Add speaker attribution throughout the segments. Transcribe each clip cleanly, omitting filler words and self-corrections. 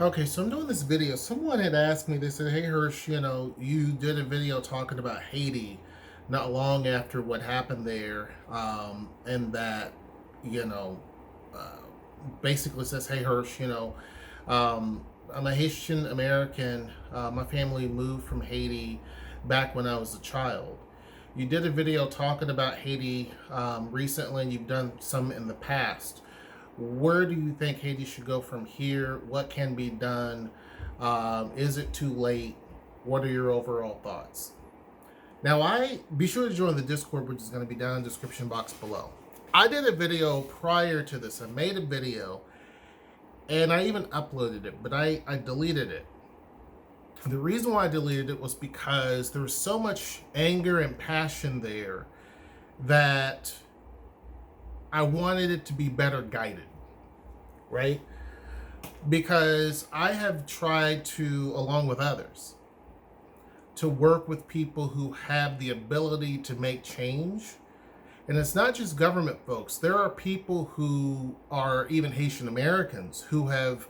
Speaker 1: Okay, so I'm doing this video. Someone had asked me, they said, "Hey, Hirsch, you did a video talking about Haiti not long after what happened there, and that, you know, uh, basically says, hey, Hirsch, I'm a Haitian American. My family moved from Haiti back when I was a child. You did a video talking about Haiti recently, and you've done some in the past. Where do you think Haiti should go from here? What can be done? Is it too late? What are your overall thoughts? Now, I be sure to join the Discord, which is going to be down in the description box below. I did a video prior to this. I made a video, and I even uploaded it, but I deleted it. The reason why I deleted it was because there was so much anger and passion there that I wanted it to be better guided, right? Because I have tried to, along with others, to work with people who have the ability to make change. And it's not just government folks. There are people who are even Haitian Americans who have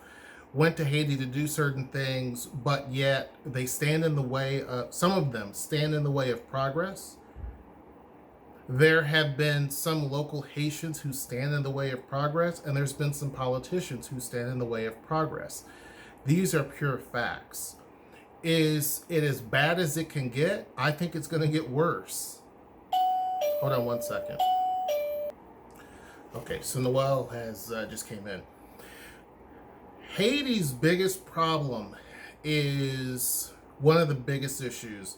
Speaker 1: went to Haiti to do certain things, but yet they stand in the way of, some of them stand in the way of progress. There have been some local Haitians who stand in the way of progress, and there's been some politicians who stand in the way of progress. These are pure facts. Is it as bad as it can get? I think it's going to get worse. Hold on one second. Okay, so Noel has just came in. Haiti's biggest problem is one of the biggest issues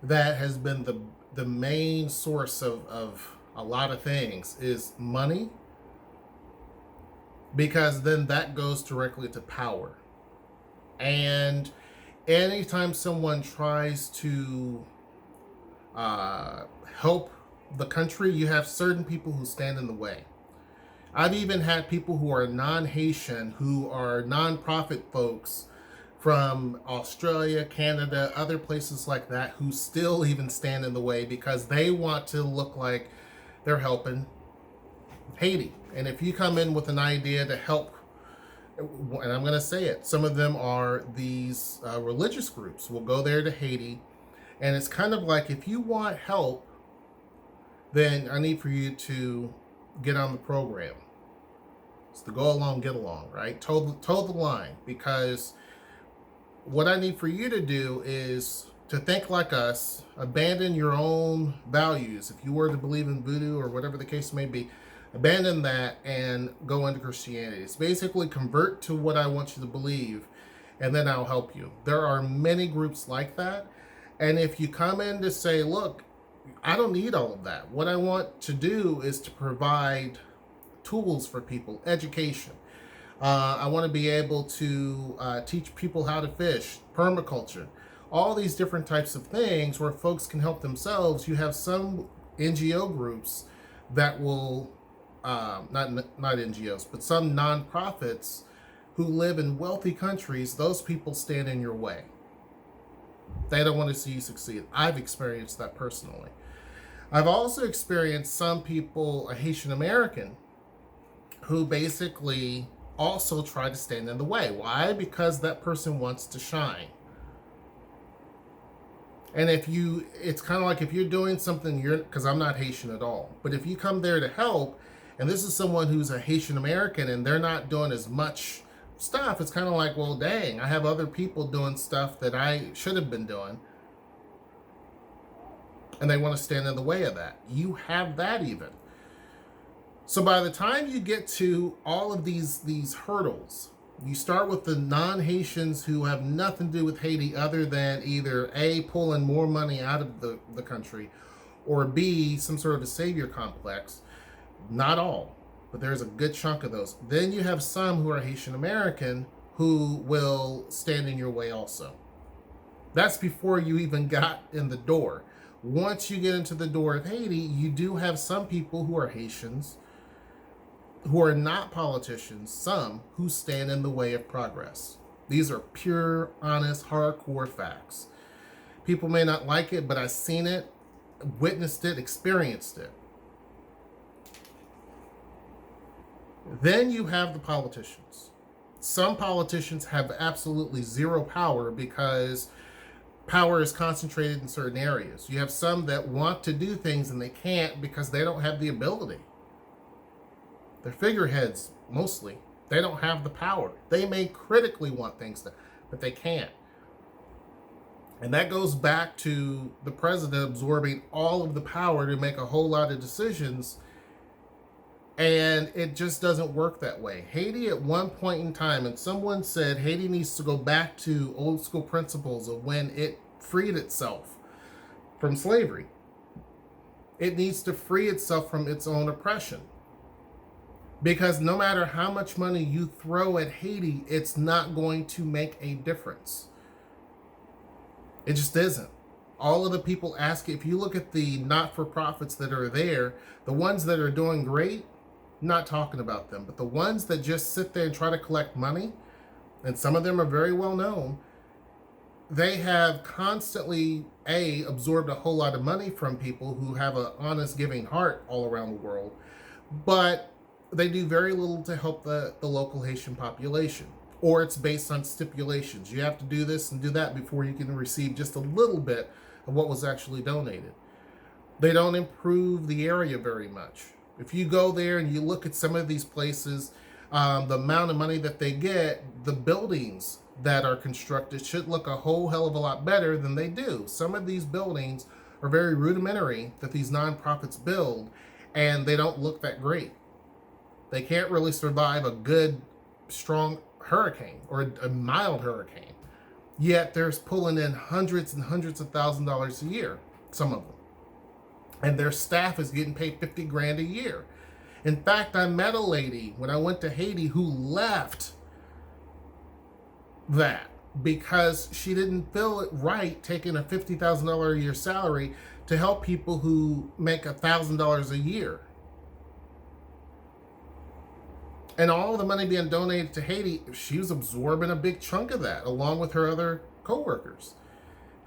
Speaker 1: that has been the main source of a lot of things is money, because then that goes directly to power. And anytime someone tries to help the country, you have certain people who stand in the way. I've even had people who are non-Haitian, who are non-profit folks from Australia, Canada, other places like that, who still even stand in the way because they want to look like they're helping Haiti. And if you come in with an idea to help, and I'm going to say it, some of them are these religious groups will go there to Haiti, and it's kind of like, if you want help, then I need for you to get on the program. It's the go along, get along, right? Toe the line, because what I need for you to do is to think like us, abandon your own values. If you were to believe in voodoo or whatever the case may be, abandon that and go into Christianity. It's basically convert to what I want you to believe, and then I'll help you. There are many groups like that. And if you come in to say, look, I don't need all of that. What I want to do is to provide tools for people, education. I want to be able to teach people how to fish, permaculture, all these different types of things where folks can help themselves. You have some NGO groups that will, not NGOs, but some nonprofits who live in wealthy countries. Those people stand in your way. They don't want to see you succeed. I've experienced that personally. I've also experienced some people, a Haitian American, who basically also try to stand in the way. Why? Because that person wants to shine. And it's kind of like if you're doing something, because I'm not Haitian at all, but if you come there to help, and this is someone who's a Haitian American and they're not doing as much stuff, it's kind of like, well, dang, I have other people doing stuff that I should have been doing, and they want to stand in the way of that. You have that even. So by the time you get to all of these hurdles, you start with the non-Haitians who have nothing to do with Haiti other than either A, pulling more money out of the country, or B, some sort of a savior complex. Not all, but there's a good chunk of those. Then you have some who are Haitian American who will stand in your way also. That's before you even got in the door. Once you get into the door of Haiti, you do have some people who are Haitians, who are not politicians, some who stand in the way of progress. These are pure, honest, hardcore facts. People may not like it, but I've seen it, witnessed it, experienced it. Then you have the politicians. Some politicians have absolutely zero power because power is concentrated in certain areas. You have some that want to do things and they can't because they don't have the ability. They're figureheads mostly. They don't have the power. They may critically want things to, but they can't. And that goes back to the president absorbing all of the power to make a whole lot of decisions. And it just doesn't work that way. Haiti at one point in time, and someone said Haiti needs to go back to old school principles of when it freed itself from slavery. It needs to free itself from its own oppression. Because no matter how much money you throw at Haiti, it's not going to make a difference. It just isn't. All of the people ask, if you look at the not-for-profits that are there, the ones that are doing great, not talking about them, but the ones that just sit there and try to collect money, and some of them are very well known, they have constantly, absorbed a whole lot of money from people who have an honest giving heart all around the world, but they do very little to help the local Haitian population. Or it's based on stipulations. You have to do this and do that before you can receive just a little bit of what was actually donated. They don't improve the area very much. If you go there and you look at some of these places, the amount of money that they get, the buildings that are constructed should look a whole hell of a lot better than they do. Some of these buildings are very rudimentary that these nonprofits build, and they don't look that great. They can't really survive a good, strong hurricane or a mild hurricane. Yet they're pulling in hundreds and hundreds of $1,000s a year, some of them. And their staff is getting paid $50,000 a year. In fact, I met a lady when I went to Haiti who left that because she didn't feel it right taking a $50,000 a year salary to help people who make $1,000 a year. And all the money being donated to Haiti, she was absorbing a big chunk of that along with her other co-workers.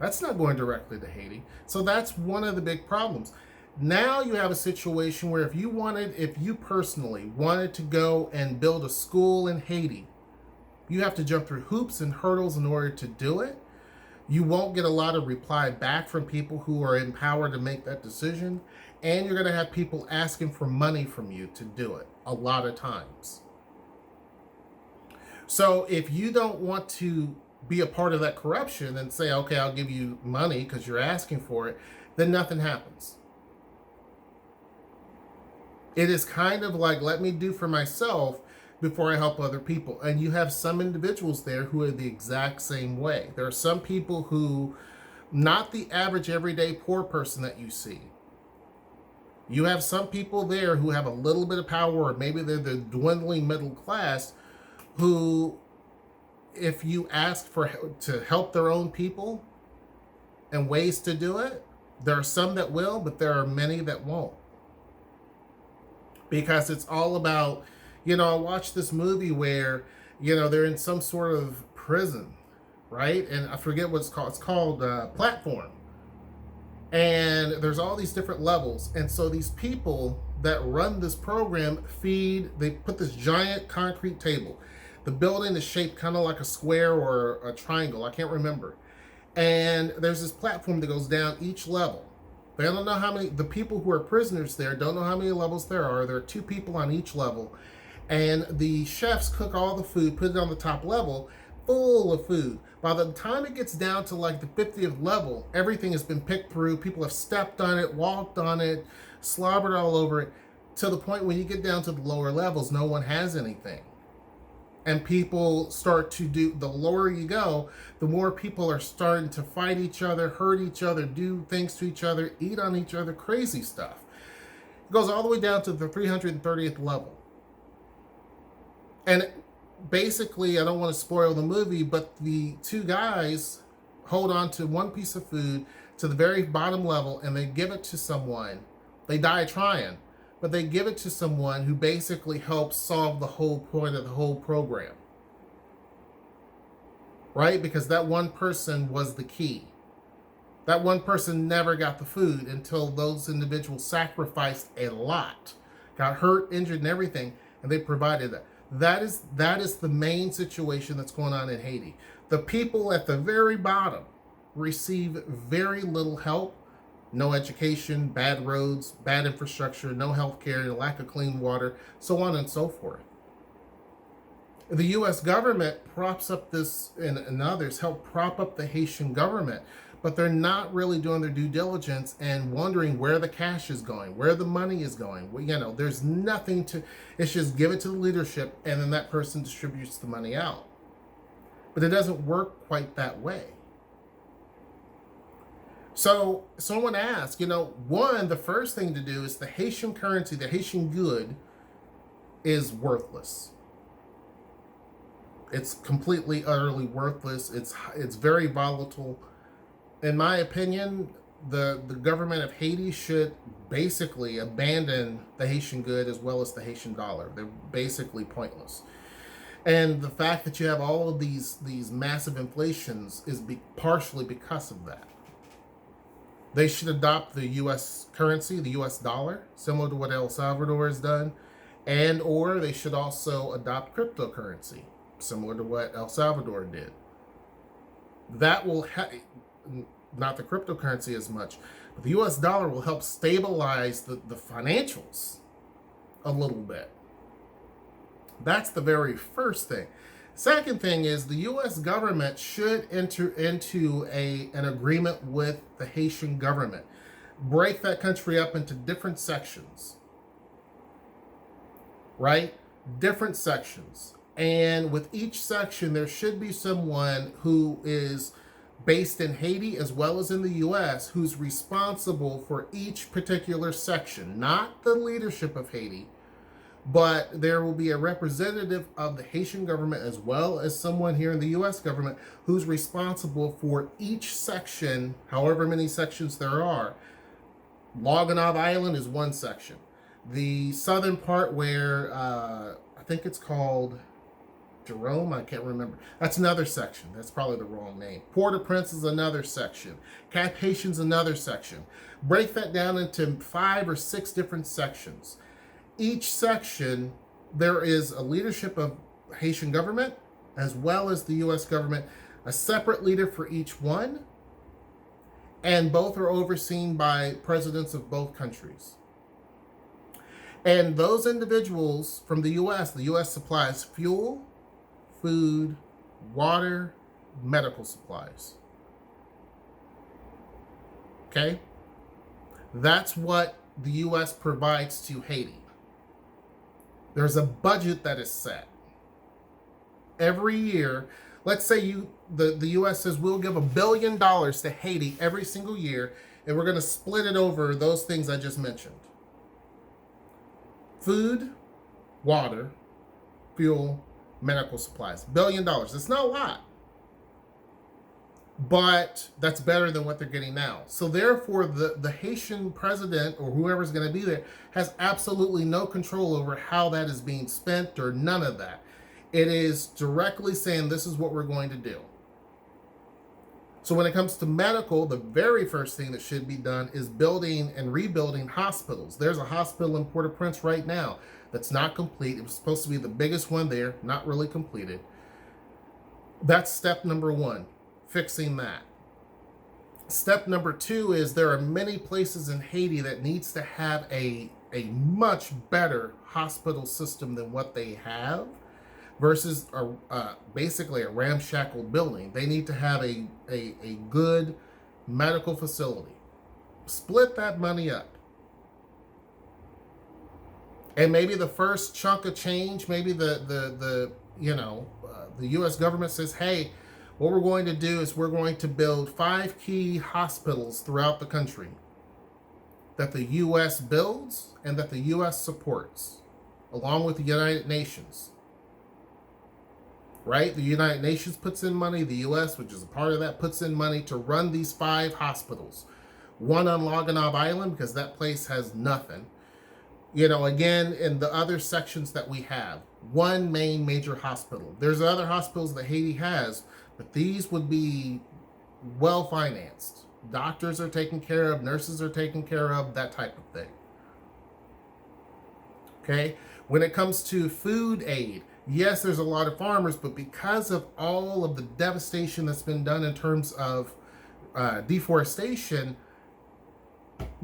Speaker 1: That's not going directly to Haiti. So that's one of the big problems. Now you have a situation where if you personally wanted to go and build a school in Haiti, you have to jump through hoops and hurdles in order to do it. You won't get a lot of reply back from people who are in power to make that decision. And you're going to have people asking for money from you to do it a lot of times. So if you don't want to be a part of that corruption and say, okay, I'll give you money because you're asking for it, then nothing happens. It is kind of like, let me do for myself before I help other people. And you have some individuals there who are the exact same way. There are some people who, not the average everyday poor person that you see. You have some people there who have a little bit of power, or maybe they're the dwindling middle class, who, if you ask to help their own people and ways to do it, there are some that will, but there are many that won't. Because it's all about, I watched this movie where, they're in some sort of prison, right? And I forget what it's called. It's called Platform. And there's all these different levels. And so these people that run this program they put this giant concrete table. The building is shaped kind of like a square or a triangle. I can't remember. And there's this platform that goes down each level. They don't know how many, the people who are prisoners there don't know how many levels there are. There are 2 people on each level. And the chefs cook all the food, put it on the top level, full of food. By the time it gets down to like the 50th level, everything has been picked through. People have stepped on it, walked on it, slobbered all over it, to the point when you get down to the lower levels, no one has anything. And people start to the lower you go, the more people are starting to fight each other, hurt each other, do things to each other, eat on each other, crazy stuff. It goes all the way down to the 330th level. And basically, I don't want to spoil the movie, but the 2 guys hold on to one piece of food to the very bottom level and they give it to someone. They die trying, but they give it to someone who basically helps solve the whole point of the whole program. Right? Because that one person was the key. That one person never got the food until those individuals sacrificed a lot, got hurt, injured, and everything, and they provided that. That is the main situation that's going on in Haiti. The people at the very bottom receive very little help. No education, bad roads, bad infrastructure, no health care, lack of clean water, so on and so forth. The U.S. government props up this, and others help prop up the Haitian government, but they're not really doing their due diligence and wondering where the cash is going, where the money is going. Well, there's nothing to, it's just give it to the leadership and then that person distributes the money out. But it doesn't work quite that way. So someone asked, the first thing to do is the Haitian currency, the Haitian good, is worthless. It's completely, utterly worthless. It's very volatile. In my opinion, the government of Haiti should basically abandon the Haitian good as well as the Haitian dollar. They're basically pointless. And the fact that you have all of these massive inflations is partially because of that. They should adopt the U.S. currency, the U.S. dollar, similar to what El Salvador has done, and or they should also adopt cryptocurrency, similar to what El Salvador did. That will not the cryptocurrency as much, but the U.S. dollar will help stabilize the financials a little bit. That's the very first thing. Second thing is the U.S. government should enter into an agreement with the Haitian government. Break that country up into different sections. Right? Different sections. And with each section, there should be someone who is based in Haiti as well as in the U.S. who's responsible for each particular section. Not the leadership of Haiti, but there will be a representative of the Haitian government as well as someone here in the U.S. government who's responsible for each section, however many sections there are. Loganov Island is one section. The southern part where I think it's called Jerome, I can't remember. That's another section. That's probably the wrong name. Port-au-Prince is another section. Cap Haitian's another section. Break that down into 5 or 6 different sections. Each section, there is a leadership of Haitian government as well as the U.S. government, a separate leader for each one, and both are overseen by presidents of both countries. And those individuals from the U.S. supplies fuel, food, water, medical supplies. Okay? That's what the U.S. provides to Haiti. There's a budget that is set. Every year, let's say the U.S. says we'll give $1 billion to Haiti every single year, and we're going to split it over those things I just mentioned. Food, water, fuel, medical supplies. $1 billion. That's not a lot. But that's better than what they're getting now. So therefore, the Haitian president or whoever's going to be there has absolutely no control over how that is being spent or none of that. It is directly saying this is what we're going to do. So when it comes to medical, the very first thing that should be done is building and rebuilding hospitals. There's a hospital in Port-au-Prince right now that's not complete. It was supposed to be the biggest one there, not really completed. That's step number 1. Fixing that. Step number 2 is there are many places in Haiti that needs to have a much better hospital system than what they have versus basically a ramshackle building. They need to have a good medical facility. Split that money up. And maybe the first chunk of change, maybe the U.S. government says, hey, what we're going to do is we're going to build 5 key hospitals throughout the country that the U.S. builds and that the U.S. supports, along with the United Nations. Right? The United Nations puts in money. The U.S., which is a part of that, puts in money to run these 5 hospitals. One on Loganov Island, because that place has nothing. Again, in the other sections that we have, one main major hospital. There's other hospitals that Haiti has, but these would be well financed. Doctors are taken care of, nurses are taken care of, that type of thing. Okay? When it comes to food aid, Yes, there's a lot of farmers, but because of all of the devastation that's been done in terms of deforestation,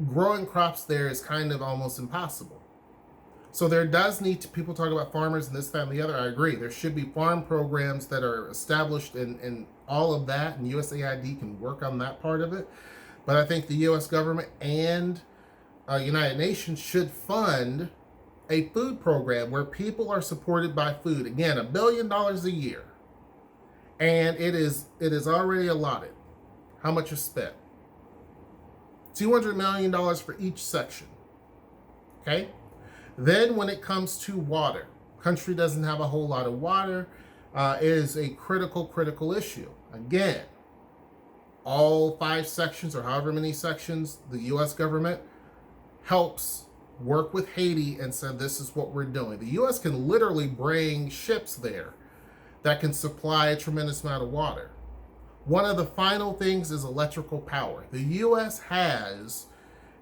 Speaker 1: growing crops there is kind of almost impossible. So there does need to, people talk about farmers and this, that, and the other. I agree. There should be farm programs that are established and all of that, and USAID can work on that part of it. But I think the U.S. government and United Nations should fund a food program where people are supported by food. Again, $1 billion a year. And it is already allotted. How much is spent? $200 million for each section. Okay? Then when it comes to water, country doesn't have a whole lot of water. It is a critical issue. Again, all 5 sections or however many sections, the U.S. government helps work with Haiti and said, this is what we're doing. The U.S. can literally bring ships there that can supply a tremendous amount of water. One of the final things is electrical power. The U.S. has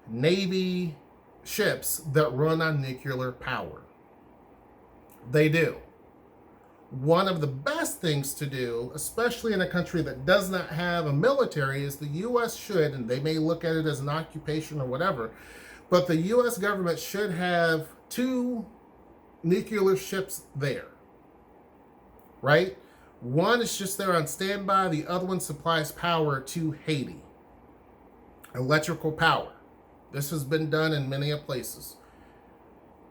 Speaker 1: Navy ships that run on nuclear power. They do. One of the best things to do, especially in a country that does not have a military, is the U.S. should, and they may look at it as an occupation or whatever, but the U.S. government should have 2 nuclear ships there, right? One is just there on standby. The other one supplies power to Haiti. Electrical power. This has been done in many places.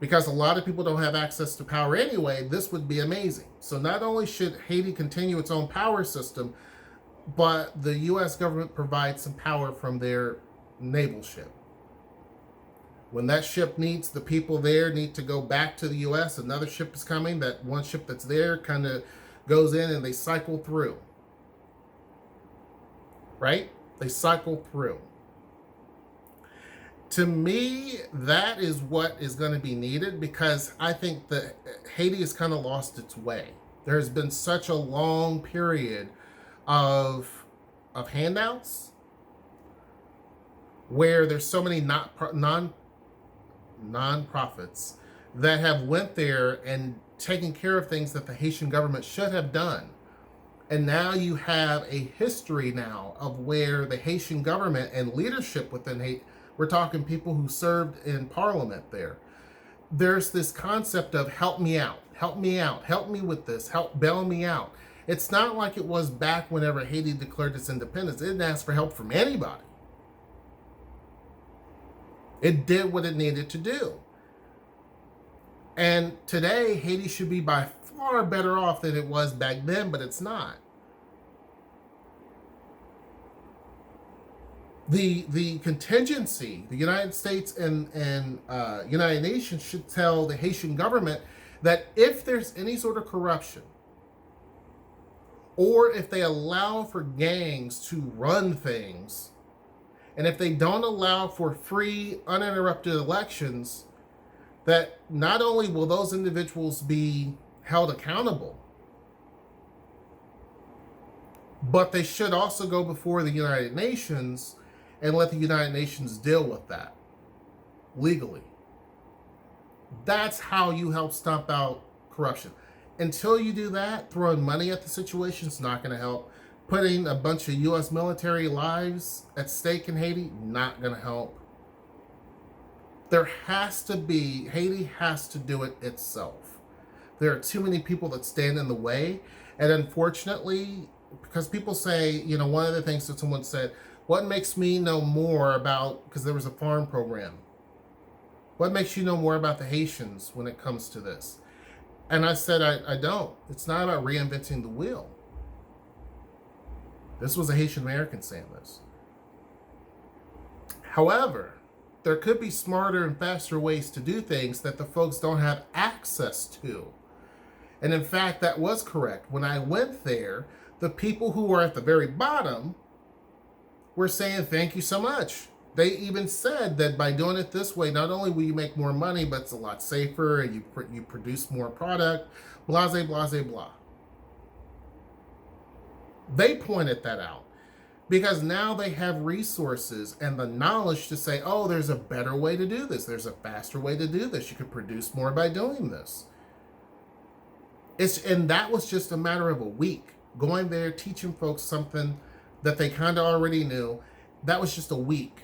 Speaker 1: Because a lot of people don't have access to power anyway, this would be amazing. So not only should Haiti continue its own power system, but the U.S. government provides some power from their naval ship. When that ship needs, the people there need to go back to the U.S., another ship is coming. That one ship that's there kind of goes in and they cycle through. Right? They cycle through. To me, that is what is going to be needed, because I think that Haiti has kind of lost its way. There has been such a long period of handouts where there's so many nonprofits that have went there and taken care of things that the Haitian government should have done. And now you have a history now of where the Haitian government and leadership within Haiti, we're talking people who served in parliament there. There's this concept of help me out, help me out, help me with this, help bail me out. It's not like it was back whenever Haiti declared its independence. It didn't ask for help from anybody. It did what it needed to do. And today, Haiti should be by far better off than it was back then, but it's not. The contingency, the United States and United Nations should tell the Haitian government that if there's any sort of corruption, or if they allow for gangs to run things, and if they don't allow for free, uninterrupted elections, that not only will those individuals be held accountable, but they should also go before the United Nations and let the United Nations deal with that legally. That's how you help stomp out corruption. Until you do that, throwing money at the situation is not going to help. Putting a bunch of U.S. military lives at stake in Haiti, not going to help. There has to be, Haiti has to do it itself. There are too many people that stand in the way. And unfortunately, because people say, one of the things that someone said, what makes me know more about, because there was a farm program, what makes you know more about the Haitians when it comes to this? And I said, I don't. It's not about reinventing the wheel. This was a Haitian American saying this. However, there could be smarter and faster ways to do things that the folks don't have access to. And in fact, that was correct. When I went there, the people who were at the very bottom were saying, thank you so much. They even said that by doing it this way, not only will you make more money, but it's a lot safer, and you produce more product, blase, blase, blah. They pointed that out because now they have resources and the knowledge to say, oh, there's a better way to do this. There's a faster way to do this. You could produce more by doing this. And that was just a matter of a week. Going there, teaching folks something that they kind of already knew. That was just a week.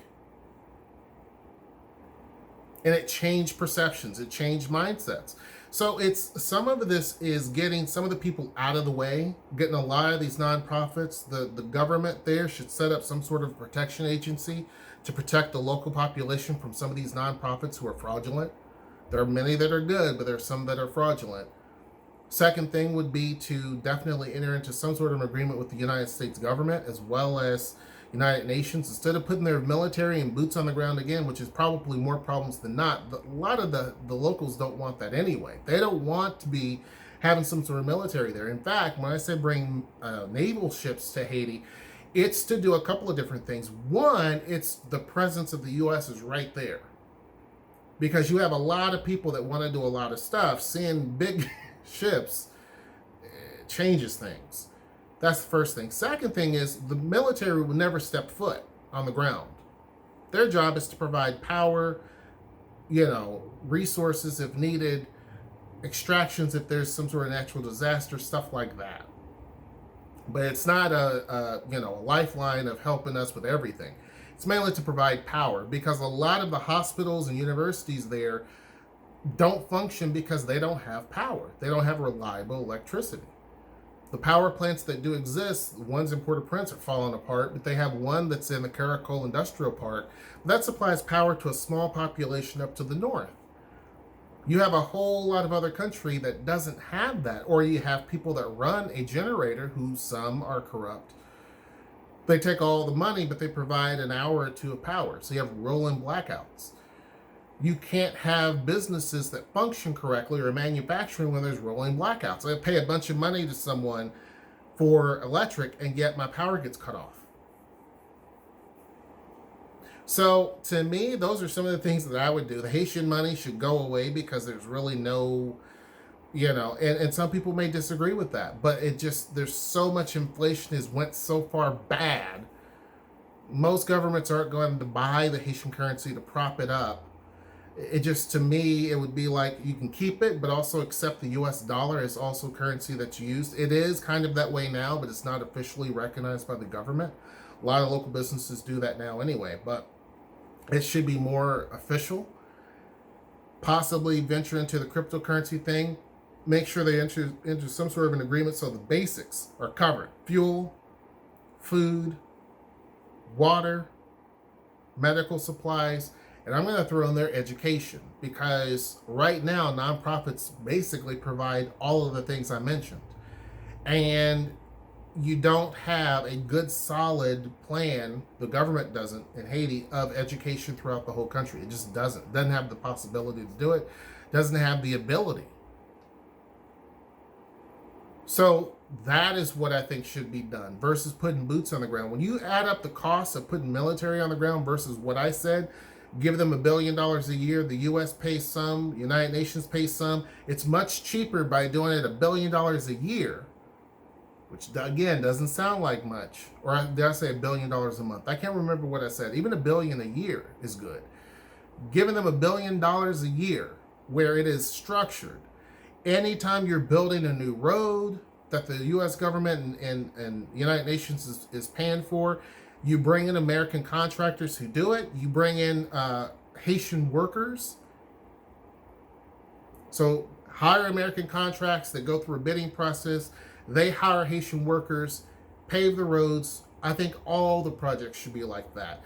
Speaker 1: And it changed perceptions. It changed mindsets. So some of this is getting some of the people out of the way, getting a lot of these nonprofits. The government there should set up some sort of protection agency to protect the local population from some of these nonprofits who are fraudulent. There are many that are good, but there are some that are fraudulent. Second thing would be to definitely enter into some sort of agreement with the United States government as well as United Nations. Instead of putting their military and boots on the ground again, which is probably more problems than not, a lot of the locals don't want that anyway. They don't want to be having some sort of military there. In fact, when I say bring naval ships to Haiti, it's to do a couple of different things. One, it's the presence of the U.S. is right there. Because you have a lot of people that want to do a lot of stuff. Seeing big ships changes things. That's the first thing. Second thing is the military would never step foot on the ground. Their job is to provide power, resources if needed, extractions if there's some sort of natural disaster, stuff like that. But it's not a lifeline of helping us with everything. It's mainly to provide power, because a lot of the hospitals and universities there don't function because they don't have power. They don't have reliable electricity. The power plants that do exist, the ones in Port-au-Prince, are falling apart, but they have one that's in the Caracol Industrial Park that supplies power to a small population up to the north. You have a whole lot of other country that doesn't have that, or you have people that run a generator who some are corrupt. They take all the money, but they provide an hour or two of power. So you have rolling blackouts. You can't have businesses that function correctly or manufacturing when there's rolling blackouts. I pay a bunch of money to someone for electric, and yet my power gets cut off. So to me, those are some of the things that I would do. The Haitian money should go away because there's really no, and some people may disagree with that, but there's so much inflation has went so far bad. Most governments aren't going to buy the Haitian currency to prop it up. To me, it would be like you can keep it, but also accept the US dollar as also currency that's used. It is kind of that way now, but it's not officially recognized by the government. A lot of local businesses do that now anyway, but it should be more official. Possibly venture into the cryptocurrency thing. Make sure they enter into some sort of an agreement so the basics are covered. Fuel, food, water, medical supplies, and I'm going to throw in there education, because right now nonprofits basically provide all of the things I mentioned. And you don't have a good solid plan, the government doesn't in Haiti, of education throughout the whole country. It just doesn't have the possibility to do it, doesn't have the ability. So that is what I think should be done versus putting boots on the ground. When you add up the costs of putting military on the ground versus what I said, give them $1 billion a year, the U.S. pays some, United Nations pays some. It's much cheaper by doing it $1 billion a year, which again doesn't sound like much. Or did I say $1 billion a month? I can't remember what I said. Even $1 billion a year is good. Giving them $1 billion a year where it is structured. Anytime you're building a new road that the U.S. government and United Nations is paying for, you bring in American contractors who do it. You bring in Haitian workers. So hire American contracts that go through a bidding process. They hire Haitian workers, pave the roads. I think all the projects should be like that.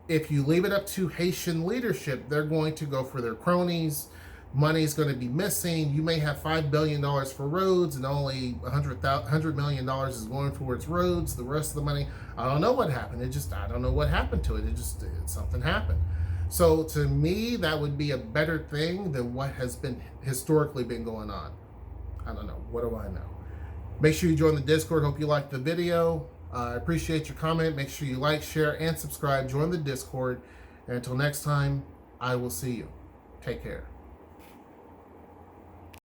Speaker 1: If you leave it up to Haitian leadership, they're going to go for their cronies. Money's going to be missing. You may have $5 billion for roads and only $100 million is going towards roads. The rest of the money, I don't know what happened. I don't know what happened to it. Something happened. So to me, that would be a better thing than what has been historically been going on. I don't know. What do I know? Make sure you join the Discord. Hope you liked the video. I appreciate your comment. Make sure you like, share, and subscribe. Join the Discord. And until next time, I will see you. Take care.